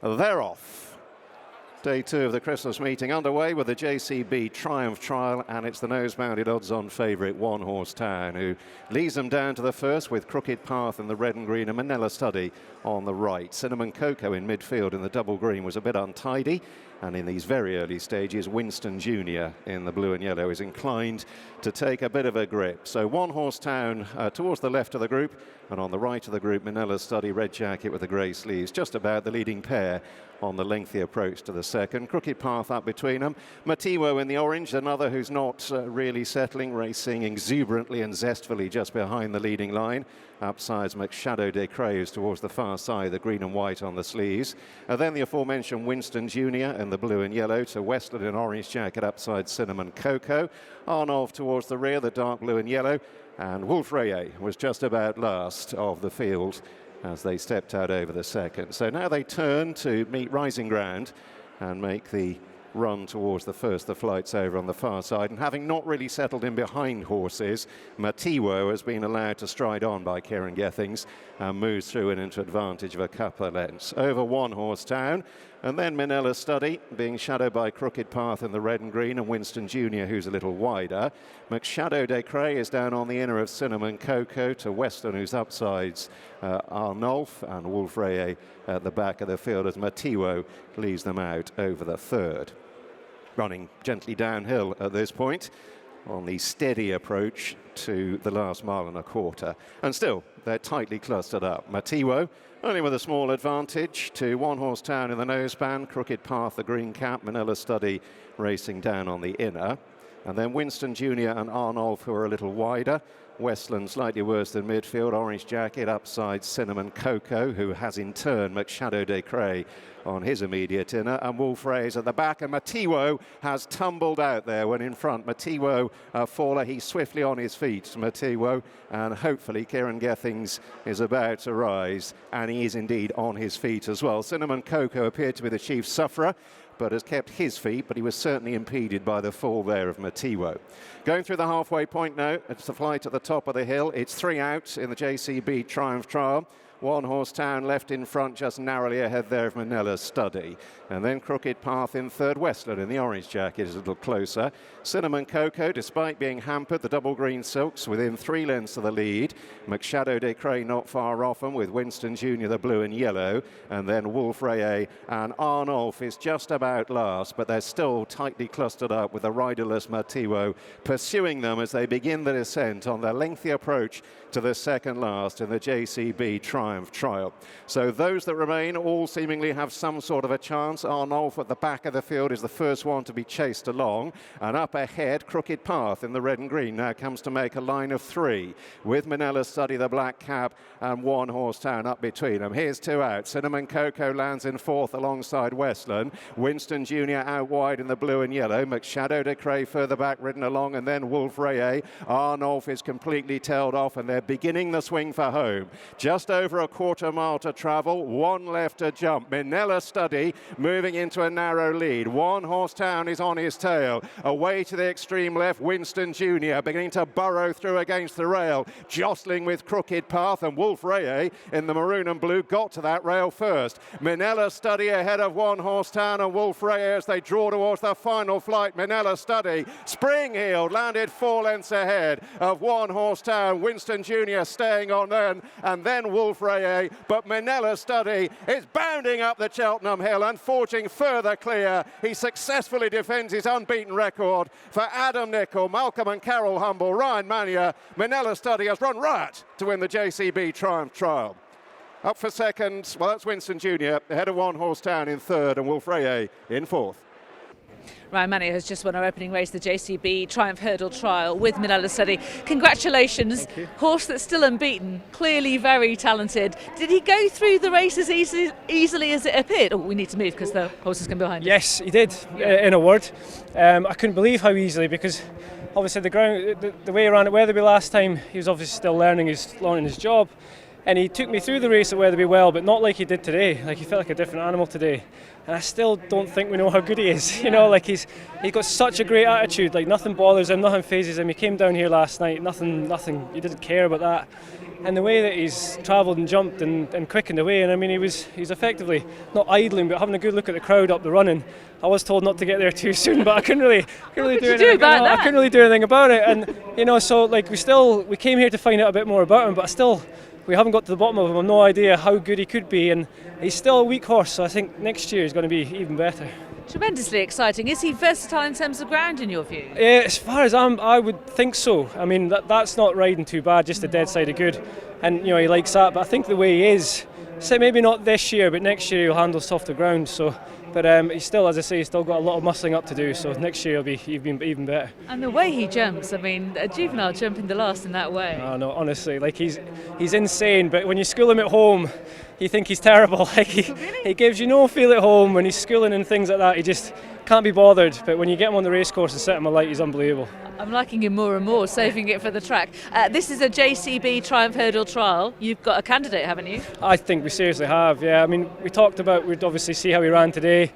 They're off. Day 2 of the Christmas meeting underway with the JCB Triumph Trial, and it's the nose-mounted odds-on favourite One Horse Town who leads them down to the first with Crooked Path in the red and green and Manella Study on the right. Cinnamon Cocoa in midfield in the double green was a bit untidy, and in these very early stages Winston Junior in the blue and yellow is inclined to take a bit of a grip. So One Horse Town towards the left of the group, and on the right of the group Minella Study, red jacket with the grey sleeves, just about the leading pair on the lengthy approach to the second. Crooked Path up between them. Matiwo in the orange, another who's not really settling, racing exuberantly and zestfully just behind the leading line. Upsides McShadow de Craves towards the far side, the green and white on the sleeves. Then the aforementioned Winston Junior in the blue and yellow, to Westland in orange jacket, upside Cinnamon Cocoa. Arnulf towards the rear, the dark blue and yellow. And Wolf Rayet was just about last of the field as they stepped out over the second. So now they turn to meet rising ground and make the run towards the first, the flights over on the far side. And having not really settled in behind horses, Matiwo has been allowed to stride on by Kieran Gethings and moves through and into advantage of a couple of lengths. Over One Horse Town, and then Minella Study being shadowed by Crooked Path in the red and green, and Winston Junior, who's a little wider. McShadow de Cray is down on the inner of Cinnamon Cocoa, to Western, whose upsides Arnulf, and Wolf Rayet at the back of the field as Matiwo leads them out over the third. Running gently downhill at this point on the steady approach to the last mile and a quarter. And still, they're tightly clustered up. Matiwo only with a small advantage to One Horse Town in the noseband, Crooked Path, the green cap, Minella Study racing down on the inner. And then Winston Junior and Arnulf, who are a little wider. Westland slightly worse than midfield, orange jacket, upside Cinnamon Cocoa, who has in turn McShadow de Cray on his immediate inner, and Wolf Rayet at the back, and Matiwo has tumbled out there when in front. Matiwo faller, he's swiftly on his feet, Matiwo, and hopefully Kieran Gethings is about to rise, and he is indeed on his feet as well. Cinnamon Cocoa appeared to be the chief sufferer, but has kept his feet, but he was certainly impeded by the fall there of Matiwo. Going through the halfway point now, it's the flight at the top of the hill. It's 3 out in the JCB Triumph Trial. One Horse Town left in front, just narrowly ahead there of Manella Study. And then Crooked Path in third. Westland in the orange jacket is a little closer. Cinnamon Cocoa, despite being hampered, the double green silks within 3 lengths of the lead. McShadow de Cray not far off them with Winston Junior, the blue and yellow. And then Wolf Rayet and Arnulf is just about last, but they're still tightly clustered up with the riderless Matiwo pursuing them as they begin the descent on their lengthy approach to the second last in the JCB Triumph Trial. So those that remain all seemingly have some sort of a chance. Arnulf at the back of the field is the first one to be chased along, and up ahead Crooked Path in the red and green now comes to make a line of 3 with Manella Study, the black cap, and One Horse Town up between them. Here's 2 out. Cinnamon Cocoa lands in 4th alongside Westland. Winston Junior out wide in the blue and yellow. McShadow de Cray further back ridden along, and then Wolf Rayet. Arnulf is completely tailed off, and they're beginning the swing for home. Just over a quarter mile to travel, 1 left to jump. Minella Study moving into a narrow lead. One Horse Town is on his tail. Away to the extreme left, Winston Junior beginning to burrow through against the rail, jostling with Crooked Path, and Wolf Rayet in the maroon and blue got to that rail first. Minella Study ahead of One Horse Town and Wolf Rayet as they draw towards the final flight. Minella Study, spring-heeled, landed 4 lengths ahead of One Horse Town. Winston Junior staying on then, and then Wolf Rayet, but Minella Study is bounding up the Cheltenham Hill and forging further clear. He successfully defends his unbeaten record for Adam Nicol, Malcolm and Carol Humble, Ryan Mania. Minella Study has run riot to win the JCB Triumph Trial. Up for second, well, that's Winston Junior, ahead of One Horse Town in third, and Wolf Rayet in 4th. Ryan Mania has just won our opening race, the JCB Triumph Hurdle Trial with Manella Study. Congratulations. Thank you. Horse that's still unbeaten, clearly very talented. Did he go through the race as easily as it appeared? Oh, we need to move because the horse is coming behind us. Yes, he did, in a word. I couldn't believe how easily, because obviously the ground, the way around at Wetherby last time, he was obviously still learning his job. And he took me through the race at Wetherby well, but not like he did today. Like he felt like a different animal today. And I still don't think we know how good he is. You know, like he's got such a great attitude. Like nothing bothers him, nothing phases him. He came down here last night, nothing. He didn't care about that. And the way that he's travelled and jumped and quickened away, and I mean he's effectively not idling, but having a good look at the crowd up the running. I was told not to get there too soon, but I couldn't really do anything about it. And you know, so like we came here to find out a bit more about him, but we haven't got to the bottom of him. I've no idea how good he could be, and he's still a weak horse, so I think next year he's going to be even better. Tremendously exciting. Is he versatile in terms of ground, in your view? As far as I would think so. I mean, that's not riding too bad, just a dead side of good, and you know he likes that. But I think the way he is, say maybe not this year, but next year he'll handle softer ground. So, but he's still, as I say, he's still got a lot of muscling up to do. So next year he'll be even better. And the way he jumps, I mean, a Juvenile jumping the last in that way. Oh no, honestly, like he's insane. But when you school him at home, you think he's terrible. Like he gives you no feel at home when he's schooling and things like that. He just can't be bothered. But when you get him on the race course and set him alight, he's unbelievable. I'm liking him more and more, saving it for the track. This is a JCB Triumph Hurdle trial. You've got a candidate, haven't you? I think we seriously have, yeah. I mean, we talked about, we'd obviously see how he ran today.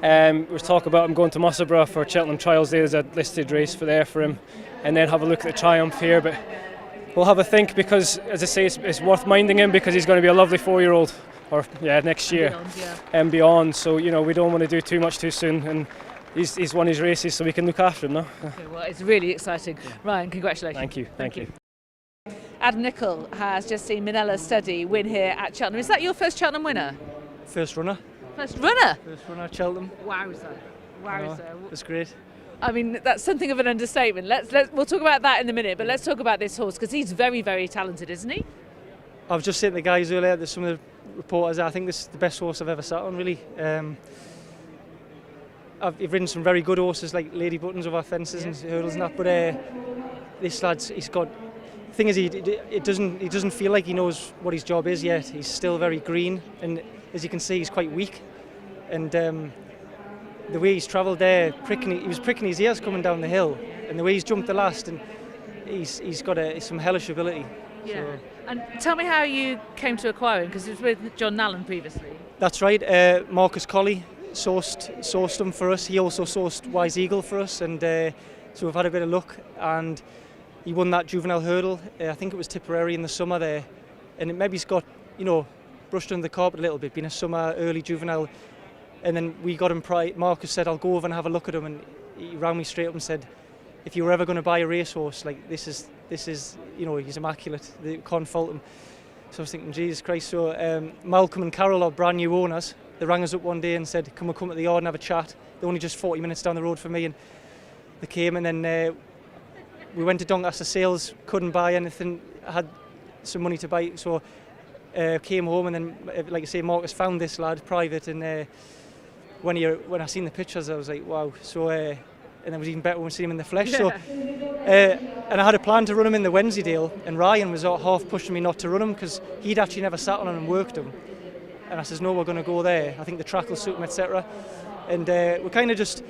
We'll talk about him going to Musselburgh for Cheltenham Trials Day. There's a listed race for him. And then have a look at the Triumph here. But we'll have a think because, as I say, it's worth minding him because he's going to be a lovely 4-year-old. Or, next year and beyond. So, you know, we don't want to do too much too soon. And he's won his races, so we can look after him now. Okay, well, it's really exciting. Ryan, congratulations. Thank you. Adam Nicol has just seen Minella Study win here at Cheltenham. Is that your first Cheltenham winner? First runner. First runner? First runner at Cheltenham. Wowza. That's great. I mean, that's something of an understatement. We'll talk about that in a minute, but let's talk about this horse because he's very, very talented, isn't he? I was just saying to the guys earlier, there's some of the reporters, I think this is the best horse I've ever sat on, really. I've ridden some very good horses like Lady Buttons over fences and hurdles and that, but this lad's, he's got, the thing is he doesn't feel like he knows what his job is yet. He's still very green, and as you can see he's quite weak, and the way he's travelled there, he was pricking his ears coming down the hill, and the way he's jumped the last, and he's got some hellish ability. Yeah. So. And tell me how you came to acquire him, because he was with John Nallen previously. That's right. Marcus Colley sourced him for us. He also sourced Wise Eagle for us, and so we've had a bit of luck. And he won that Juvenile hurdle. I think it was Tipperary in the summer there, and maybe he's got brushed under the carpet a little bit, been a summer early Juvenile. And then we got him. Marcus said, "I'll go over and have a look at him," and he rang me straight up and said, "If you were ever going to buy a racehorse, like this is he's immaculate. They can't fault him." So I was thinking, Jesus Christ. So Malcolm and Carol are brand new owners. They rang us up one day and said, "Can we come to the yard and have a chat?" They're only just 40 minutes down the road from me, and they came. And then we went to Doncaster Sales, couldn't buy anything. I had some money to buy, so came home. And then, like I say, Marcus found this lad private, and when I seen the pictures, I was like, wow. So. And it was even better when we see him in the flesh. Yeah. So, and I had a plan to run him in the Wensleydale, and Ryan was half pushing me not to run him because he'd actually never sat on him and worked him. And I says, no, we're going to go there. I think the track will suit him, etc. And we kind of just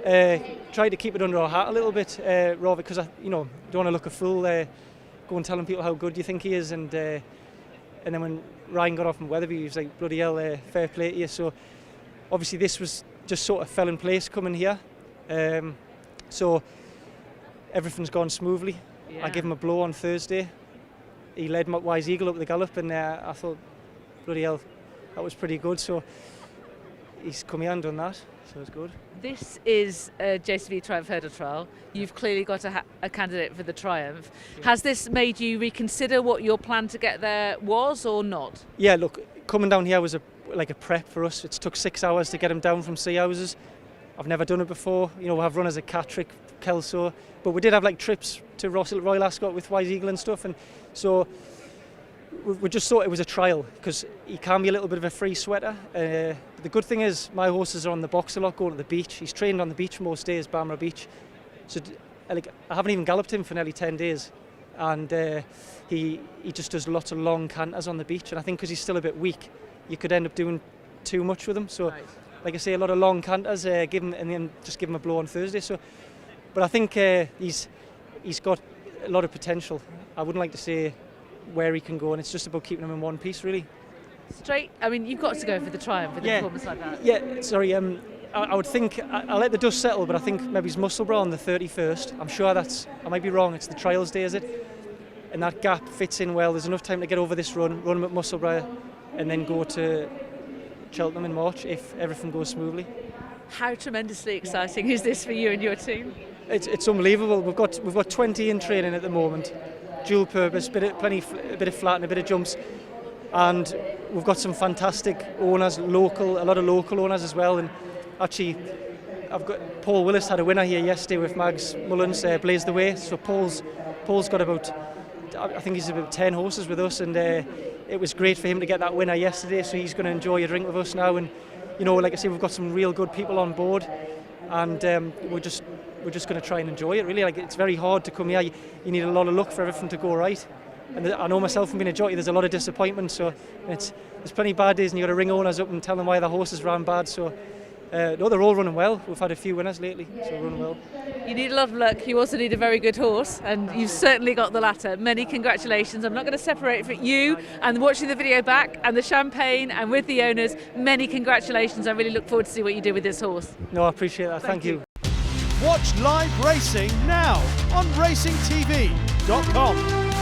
tried to keep it under our hat a little bit, rather because I, don't want to look a fool. Go and telling people how good you think he is, and then when Ryan got off from Wetherby, he was like, bloody hell, fair play to you. So obviously this was just sort of fell in place coming here. So everything's gone smoothly. Yeah. I gave him a blow on Thursday. He led Wise Eagle up the gallop, and I thought, bloody hell, that was pretty good. So he's come here and done that, so it's good. This is a JCB Triumph Hurdle Trial. You've clearly got a candidate for the Triumph. Yeah. Has this made you reconsider what your plan to get there was or not? Yeah, look, coming down here was like a prep for us. It took 6 hours to get him down from Sea Houses. I've never done it before. We have runners at Catterick, Kelso, but we did have like trips to Royal Ascot with Wise Eagle and stuff, and so we just thought it was a trial because he can be a little bit of a free sweater. But the good thing is my horses are on the box a lot, going to the beach. He's trained on the beach most days, Bamra Beach. So I haven't even galloped him for nearly 10 days, and he just does lots of long canters on the beach. And I think because he's still a bit weak, you could end up doing too much with him. So. Right. Like I say, a lot of long canters, and then just give him a blow on Thursday. So, but I think he's got a lot of potential. I wouldn't like to say where he can go, and it's just about keeping him in one piece, really. Straight. I mean, you've got to go for the triumph with a performance like that. Yeah, sorry. I would think I'll let the dust settle, but I think maybe it's Musselburgh on the 31st. I'm sure I might be wrong. It's the trials day, is it? And that gap fits in well. There's enough time to get over this run him at Musselburgh, and then go to Cheltenham in March if everything goes smoothly. How tremendously exciting is this for you and your team? It's unbelievable. We've got 20 in training at the moment, dual purpose, a bit of flat and a bit of jumps, and we've got some fantastic owners, a lot of local owners as well. And actually, I've got Paul Willis had a winner here yesterday with Mags Mullins, blazed the way. So Paul's got I think he's about 10 horses with us, and it was great for him to get that winner yesterday. So he's going to enjoy a drink with us now, and like I say, we've got some real good people on board, and we're just going to try and enjoy it. Really, like, it's very hard to come here. You need a lot of luck for everything to go right. And I know myself from being a jockey, there's a lot of disappointment. So there's plenty of bad days, and you got to ring owners up and tell them why their horses ran bad. So no, they're all running well. We've had a few winners lately, so running well. You need a lot of luck. You also need a very good horse, and you've certainly got the latter. Many congratulations. I'm not going to separate for you and watching the video back and the champagne and with the owners. Many congratulations. I really look forward to see what you do with this horse. No, I appreciate that. Thank you. Watch live racing now on racingtv.com.